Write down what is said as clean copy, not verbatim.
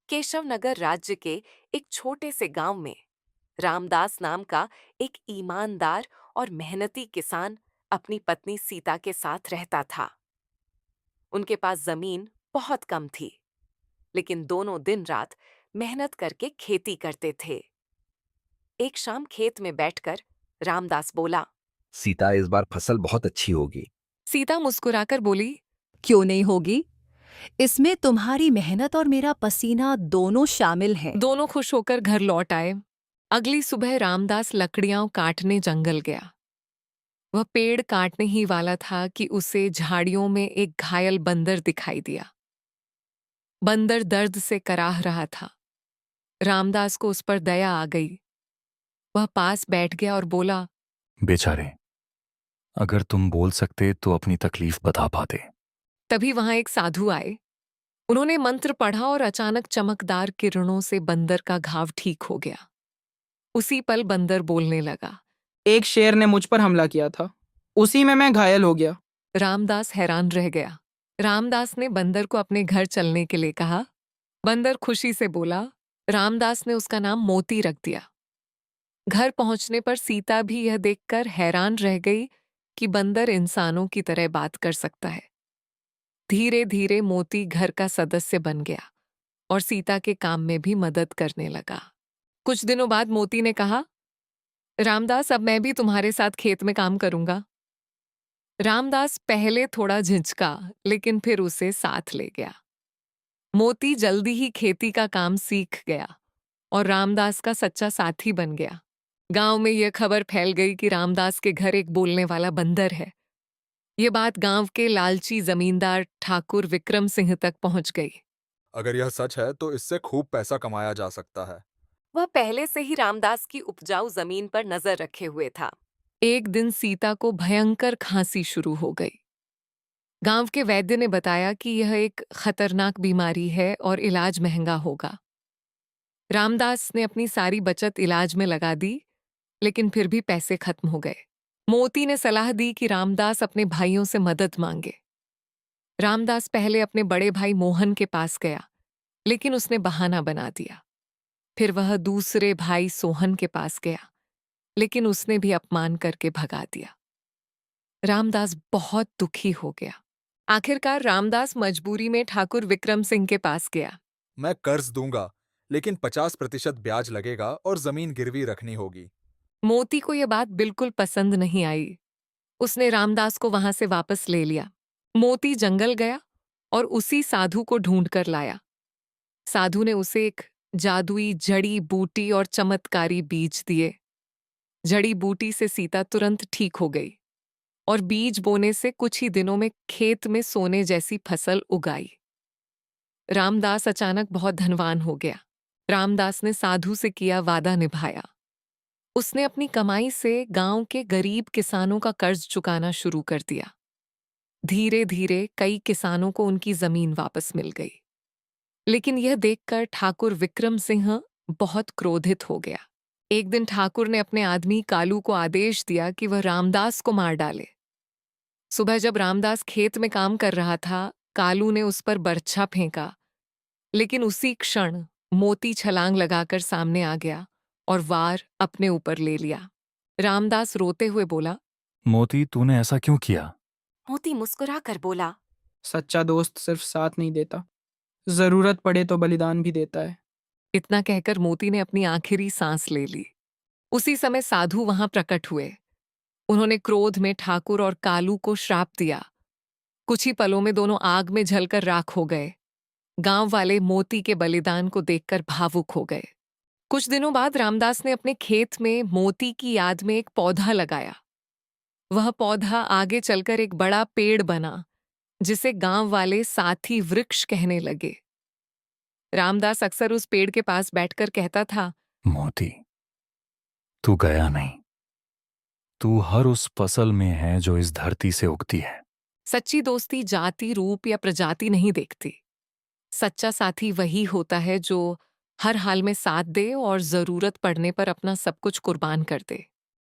केशवनगर राज्य के एक छोटे से गांव में रामदास नाम का एक ईमानदार और मेहनती किसान अपनी पत्नी सीता के साथ रहता था। उनके पास जमीन बहुत कम थी, लेकिन दोनों दिन रात मेहनत करके खेती करते थे। एक शाम खेत में बैठकर रामदास बोला। सीता, इस बार फसल बहुत अच्छी होगी। सीता मुस्कुराकर बोली, क्यों नहीं होगी? इसमें तुम्हारी मेहनत और मेरा पसीना दोनों शामिल हैं। दोनों खुश होकर घर लौट आए। अगली सुबह रामदास लकड़ियां काटने जंगल गया। वह पेड़ काटने ही वाला था कि उसे झाड़ियों में एक घायल बंदर दिखाई दिया। बंदर दर्द से कराह रहा था। रामदास को उस पर दया आ गई। वह पास बैठ गया और बोला, बेचारे, अगर तुम बोल सकते तो अपनी तकलीफ बता पाते। तभी वहां एक साधु आए। उन्होंने मंत्र पढ़ा और अचानक चमकदार किरणों से बंदर का घाव ठीक हो गया। उसी पल बंदर बोलने लगा। एक शेर ने मुझ पर हमला किया था, उसी में मैं घायल हो गया। रामदास हैरान रह गया। रामदास ने बंदर को अपने घर चलने के लिए कहा। बंदर खुशी से बोला। रामदास ने उसका नाम मोती रख दिया। घर पहुंचने पर सीता भी यह देखकर हैरान रह गई कि बंदर इंसानों की तरह बात कर सकता है। धीरे धीरे मोती घर का सदस्य बन गया और सीता के काम में भी मदद करने लगा। कुछ दिनों बाद मोती ने कहा, रामदास, अब मैं भी तुम्हारे साथ खेत में काम करूंगा। रामदास पहले थोड़ा झिझका, लेकिन फिर उसे साथ ले गया। मोती जल्दी ही खेती का काम सीख गया और रामदास का सच्चा साथी बन गया। गांव में यह खबर फैल गई कि रामदास के घर एक बोलने वाला बंदर है। ये बात गांव के लालची जमींदार ठाकुर विक्रम सिंह तक पहुंच गई। अगर यह सच है तो इससे खूब पैसा कमाया जा सकता है। वह पहले से ही रामदास की उपजाऊ जमीन पर नजर रखे हुए था। एक दिन सीता को भयंकर खांसी शुरू हो गई। गांव के वैद्य ने बताया कि यह एक खतरनाक बीमारी है और इलाज महंगा होगा। रामदास ने अपनी सारी बचत इलाज में लगा दी, लेकिन फिर भी पैसे खत्म हो गए। मोती ने सलाह दी कि रामदास अपने भाइयों से मदद मांगे। रामदास पहले अपने बड़े भाई मोहन के पास गया, लेकिन उसने बहाना बना दिया। फिर वह दूसरे भाई सोहन के पास गया, लेकिन उसने भी अपमान करके भगा दिया। रामदास बहुत दुखी हो गया। आखिरकार रामदास मजबूरी में ठाकुर विक्रम सिंह के पास गया। मैं कर्ज दूंगा, लेकिन 50% ब्याज लगेगा और जमीन गिरवी रखनी होगी। मोती को यह बात बिल्कुल पसंद नहीं आई। उसने रामदास को वहां से वापस ले लिया। मोती जंगल गया और उसी साधु को ढूंढ कर लाया। साधु ने उसे एक जादुई जड़ी बूटी और चमत्कारी बीज दिए। जड़ी बूटी से सीता तुरंत ठीक हो गई और बीज बोने से कुछ ही दिनों में खेत में सोने जैसी फसल उगाई। रामदास अचानक बहुत धनवान हो गया। रामदास ने साधु से किया वादा निभाया। उसने अपनी कमाई से गांव के गरीब किसानों का कर्ज चुकाना शुरू कर दिया। धीरे धीरे कई किसानों को उनकी जमीन वापस मिल गई। लेकिन यह देखकर ठाकुर विक्रम सिंह बहुत क्रोधित हो गया। एक दिन ठाकुर ने अपने आदमी कालू को आदेश दिया कि वह रामदास को मार डाले। सुबह जब रामदास खेत में काम कर रहा था, कालू ने उस पर बर्छा फेंका, लेकिन उसी क्षण मोती छलांग लगाकर सामने आ गया और वार अपने ऊपर ले लिया। रामदास रोते हुए बोला। मोती, तूने ऐसा क्यों किया? मोती मुस्कुरा कर बोला। सच्चा दोस्त सिर्फ साथ नहीं देता, जरूरत पड़े तो बलिदान भी देता है। इतना कहकर मोती ने अपनी आखिरी सांस ले ली। उसी समय साधु वहां प्रकट हुए। उन्होंने क्रोध में ठाकुर और कालू को श्राप दिया। कुछ ही पलों में दोनों आग में जलकर राख हो गए। गांव वाले मोती के बलिदान को देखकर भावुक हो गए। कुछ दिनों बाद रामदास ने अपने खेत में मोती की याद में एक पौधा लगाया। वह पौधा आगे चलकर एक बड़ा पेड़ बना, जिसे गांव वाले साथी वृक्ष कहने लगे। रामदास अक्सर उस पेड़ के पास बैठकर कहता था, मोती, तू गया नहीं। तू हर उस फसल में है जो इस धरती से उगती है। सच्ची दोस्ती जाति, रूप या प्रजाति नहीं देखती। सच्चा साथी वही होता है जो हर हाल में साथ दे और जरूरत पड़ने पर अपना सब कुछ कुर्बान कर दे।